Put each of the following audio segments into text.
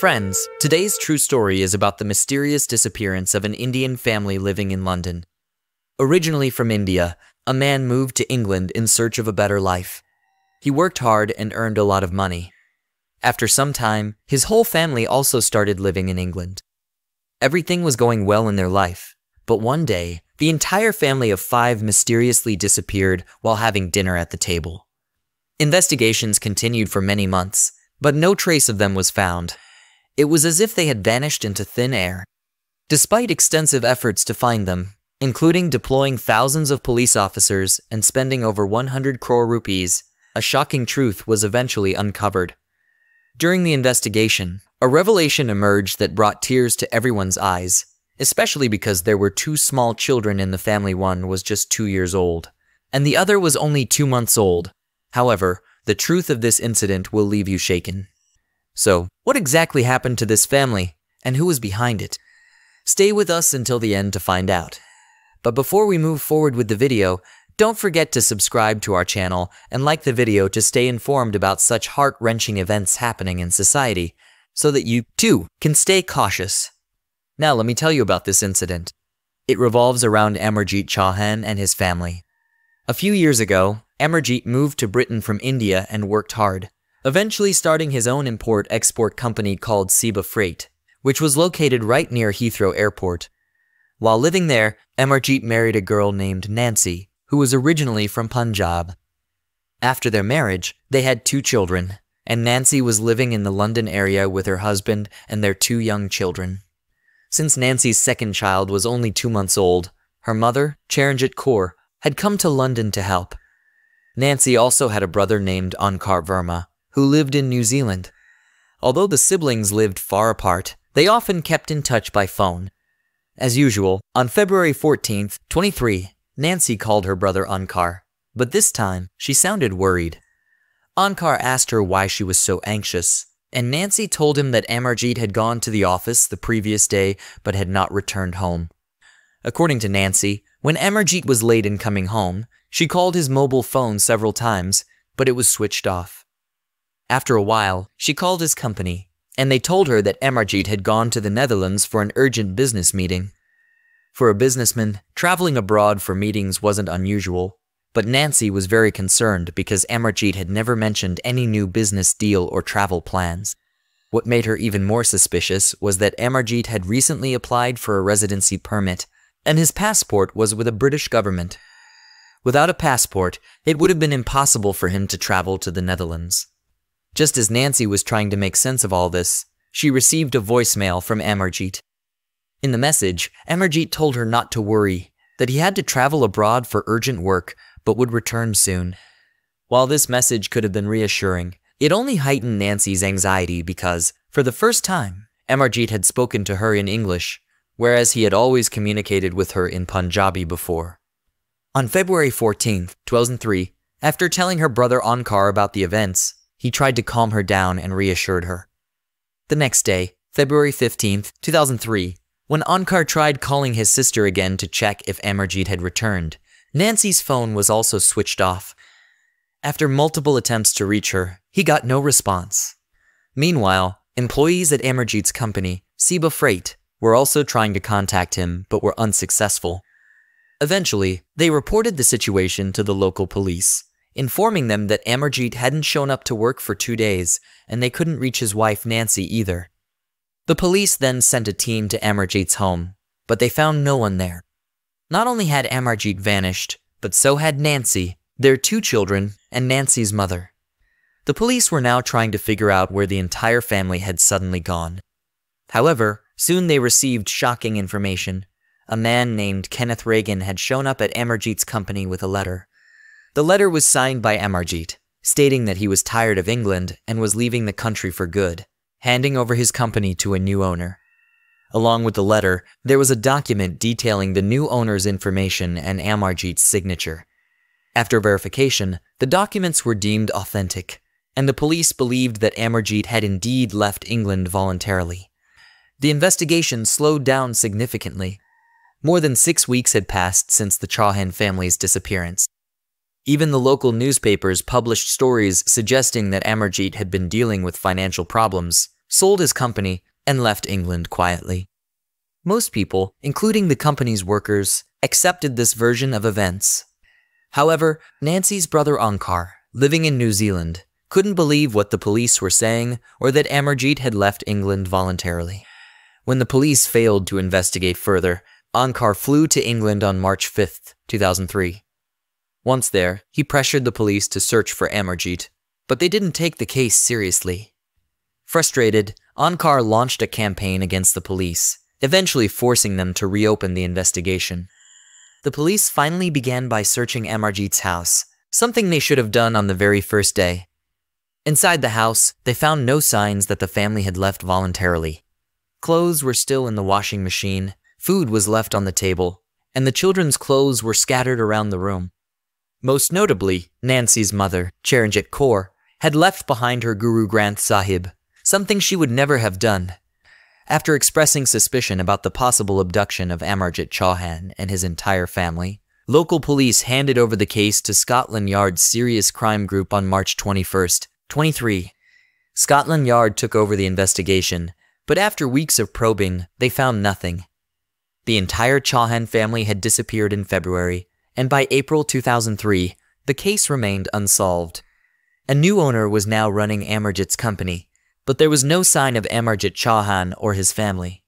Friends, today's true story is about the mysterious disappearance of an Indian family living in London. Originally from India, a man moved to England in search of a better life. He worked hard and earned a lot of money. After some time, his whole family also started living in England. Everything was going well in their life, but one day, the entire family of 5 mysteriously disappeared while having dinner at the table. Investigations continued for many months, but no trace of them was found. It was as if they had vanished into thin air. Despite extensive efforts to find them, including deploying thousands of police officers and spending over 100 crore rupees, a shocking truth was eventually uncovered. During the investigation, a revelation emerged that brought tears to everyone's eyes, especially because there were 2 small children in the family. One was just 2 years old, and the other was only 2 months old. However, the truth of this incident will leave you shaken. So, what exactly happened to this family, and who was behind it? Stay with us until the end to find out. But before we move forward with the video, don't forget to subscribe to our channel and like the video to stay informed about such heart-wrenching events happening in society, so that you, too, can stay cautious. Now let me tell you about this incident. It revolves around Amarjit Chauhan and his family. A few years ago, Amarjit moved to Britain from India and worked hard, eventually starting his own import-export company called Seba Freight, which was located right near Heathrow Airport. While living there, Amarjit married a girl named Nancy, who was originally from Punjab. After their marriage, they had 2 children, and Nancy was living in the London area with her husband and their 2 young children. Since Nancy's second child was only 2 months old, her mother, Charanjit Kaur, had come to London to help. Nancy also had a brother named Ankar Verma, who lived in New Zealand. Although the siblings lived far apart, they often kept in touch by phone. As usual, on February 14th, 23, Nancy called her brother Ankar, but this time she sounded worried. Ankar asked her why she was so anxious, and Nancy told him that Amarjit had gone to the office the previous day but had not returned home. According to Nancy, when Amarjit was late in coming home, she called his mobile phone several times, but it was switched off. After a while, she called his company, and they told her that Amarjit had gone to the Netherlands for an urgent business meeting. For a businessman, traveling abroad for meetings wasn't unusual, but Nancy was very concerned because Amarjit had never mentioned any new business deal or travel plans. What made her even more suspicious was that Amarjit had recently applied for a residency permit, and his passport was with the British government. Without a passport, it would have been impossible for him to travel to the Netherlands. Just as Nancy was trying to make sense of all this, she received a voicemail from Amarjit. In the message, Amarjit told her not to worry, that he had to travel abroad for urgent work, but would return soon. While this message could have been reassuring, it only heightened Nancy's anxiety because, for the first time, Amarjit had spoken to her in English, whereas he had always communicated with her in Punjabi before. On February 14th, 2003, after telling her brother Ankar about the events, he tried to calm her down and reassured her. The next day, February 15th, 2003, when Ankar tried calling his sister again to check if Amarjit had returned, Nancy's phone was also switched off. After multiple attempts to reach her, he got no response. Meanwhile, employees at Amarjit's company, Seba Freight, were also trying to contact him but were unsuccessful. Eventually, they reported the situation to the local police, informing them that Amarjit hadn't shown up to work for 2 days, and they couldn't reach his wife Nancy either. The police then sent a team to Amarjit's home, but they found no one there. Not only had Amarjit vanished, but so had Nancy, their 2 children, and Nancy's mother. The police were now trying to figure out where the entire family had suddenly gone. However, soon they received shocking information. A man named Kenneth Reagan had shown up at Amarjit's company with a letter. The letter was signed by Amarjit, stating that he was tired of England and was leaving the country for good, handing over his company to a new owner. Along with the letter, there was a document detailing the new owner's information and Amarjit's signature. After verification, the documents were deemed authentic, and the police believed that Amarjit had indeed left England voluntarily. The investigation slowed down significantly. More than 6 weeks had passed since the Chohan family's disappearance. Even the local newspapers published stories suggesting that Amarjit had been dealing with financial problems, sold his company, and left England quietly. Most people, including the company's workers, accepted this version of events. However, Nancy's brother Onkar, living in New Zealand, couldn't believe what the police were saying or that Amarjeet had left England voluntarily. When the police failed to investigate further, Onkar flew to England on March 5, 2003. Once there, he pressured the police to search for Amarjeet, but they didn't take the case seriously. Frustrated, Onkar launched a campaign against the police, eventually forcing them to reopen the investigation. The police finally began by searching Amarjeet's house, something they should have done on the very first day. Inside the house, they found no signs that the family had left voluntarily. Clothes were still in the washing machine, food was left on the table, and the children's clothes were scattered around the room. Most notably, Nancy's mother, Charanjit Kaur, had left behind her Guru Granth Sahib, something she would never have done. After expressing suspicion about the possible abduction of Amarjit Chauhan and his entire family, local police handed over the case to Scotland Yard's Serious Crime Group on March 21, 2023. Scotland Yard took over the investigation, but after weeks of probing, they found nothing. The entire Chohan family had disappeared in February, and by April 2003, the case remained unsolved. A new owner was now running Amarjit's company, but there was no sign of Amarjit Chauhan or his family.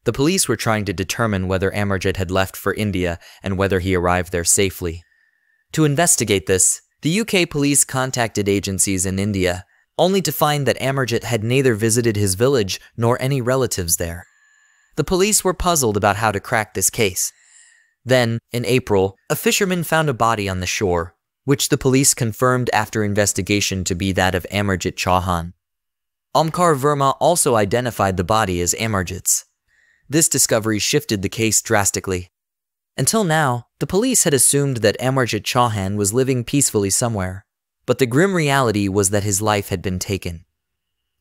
The police were trying to determine whether Amarjit had left for India and whether he arrived there safely. To investigate this, the UK police contacted agencies in India, only to find that Amarjit had neither visited his village nor any relatives there. The police were puzzled about how to crack this case. Then, in April, a fisherman found a body on the shore, which the police confirmed after investigation to be that of Amarjit Chauhan. Omkar Verma also identified the body as Amarjit's. This discovery shifted the case drastically. Until now, the police had assumed that Amarjit Chauhan was living peacefully somewhere, but the grim reality was that his life had been taken.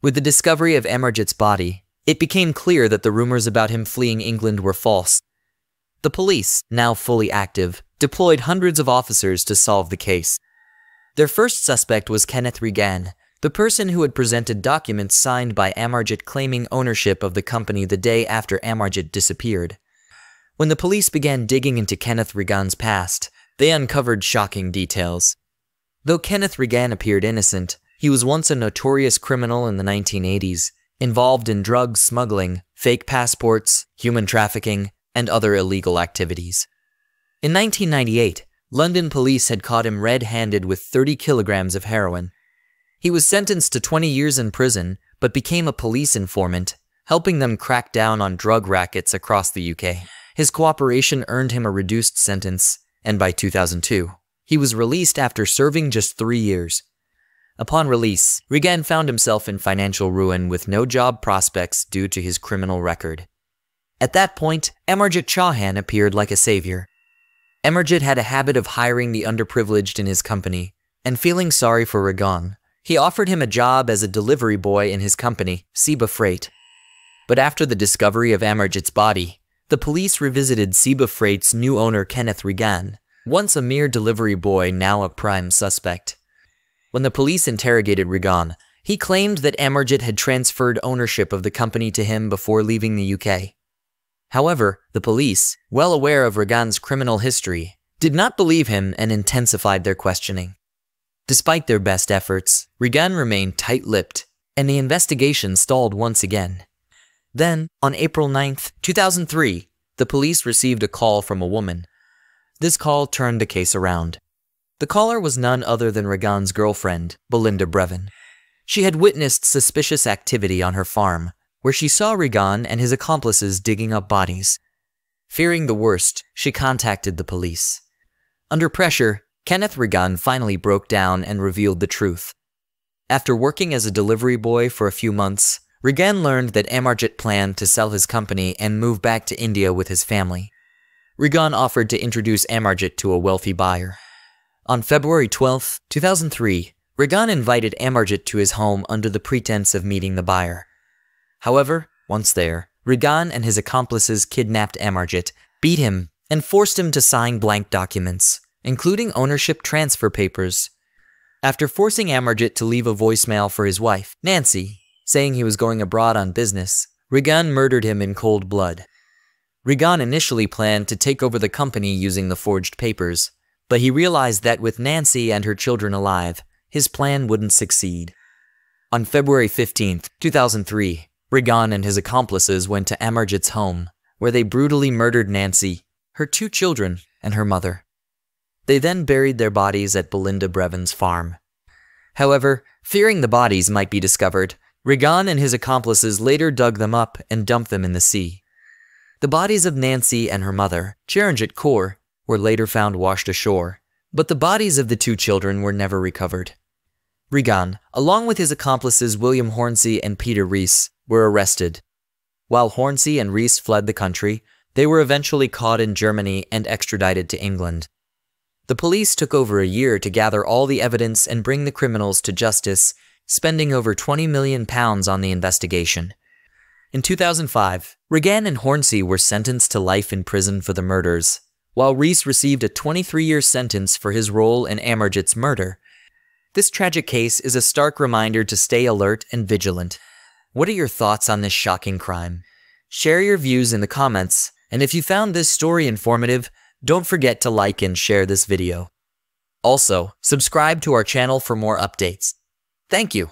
With the discovery of Amarjit's body, it became clear that the rumors about him fleeing England were false. The police, now fully active, deployed hundreds of officers to solve the case. Their first suspect was Kenneth Regan, the person who had presented documents signed by Amarjit claiming ownership of the company the day after Amarjit disappeared. When the police began digging into Kenneth Regan's past, they uncovered shocking details. Though Kenneth Regan appeared innocent, he was once a notorious criminal in the 1980s, involved in drug smuggling, fake passports, human trafficking, and other illegal activities. In 1998, London police had caught him red-handed with 30 kilograms of heroin. He was sentenced to 20 years in prison, but became a police informant, helping them crack down on drug rackets across the UK. His cooperation earned him a reduced sentence, and by 2002, he was released after serving just 3 years. Upon release, Regan found himself in financial ruin with no job prospects due to his criminal record. At that point, Amarjit Chauhan appeared like a savior. Amarjit had a habit of hiring the underprivileged in his company, and feeling sorry for Regan, he offered him a job as a delivery boy in his company, Seba Freight. But after the discovery of Amarjit's body, the police revisited Seba Freight's new owner Kenneth Regan, once a mere delivery boy, now a prime suspect. When the police interrogated Regan, he claimed that Amarjit had transferred ownership of the company to him before leaving the UK. However, the police, well aware of Regan's criminal history, did not believe him and intensified their questioning. Despite their best efforts, Regan remained tight-lipped, and the investigation stalled once again. Then, on April 9, 2003, the police received a call from a woman. This call turned the case around. The caller was none other than Regan's girlfriend, Belinda Brevin. She had witnessed suspicious activity on her farm, where she saw Regan and his accomplices digging up bodies. Fearing the worst, she contacted the police. Under pressure, Kenneth Regan finally broke down and revealed the truth. After working as a delivery boy for a few months, Regan learned that Amarjit planned to sell his company and move back to India with his family. Regan offered to introduce Amarjit to a wealthy buyer. On February 12, 2003, Regan invited Amarjit to his home under the pretense of meeting the buyer. However, once there, Regan and his accomplices kidnapped Amarjit, beat him, and forced him to sign blank documents, including ownership transfer papers. After forcing Amarjit to leave a voicemail for his wife, Nancy, saying he was going abroad on business, Regan murdered him in cold blood. Regan initially planned to take over the company using the forged papers, but he realized that with Nancy and her children alive, his plan wouldn't succeed. On February 15, 2003, Regan and his accomplices went to Amarjit's home, where they brutally murdered Nancy, her 2 children, and her mother. They then buried their bodies at Belinda Brevin's farm. However, fearing the bodies might be discovered, Regan and his accomplices later dug them up and dumped them in the sea. The bodies of Nancy and her mother, Charanjit Kaur, were later found washed ashore, but the bodies of the 2 children were never recovered. Regan, along with his accomplices William Hornsey and Peter Rees, were arrested. While Hornsey and Rees fled the country, they were eventually caught in Germany and extradited to England. The police took over a year to gather all the evidence and bring the criminals to justice, spending over £20 million on the investigation. In 2005, Regan and Hornsey were sentenced to life in prison for the murders, while Rees received a 23-year sentence for his role in Amarjit's murder. This tragic case is a stark reminder to stay alert and vigilant. What are your thoughts on this shocking crime? Share your views in the comments, and if you found this story informative, don't forget to like and share this video. Also, subscribe to our channel for more updates. Thank you.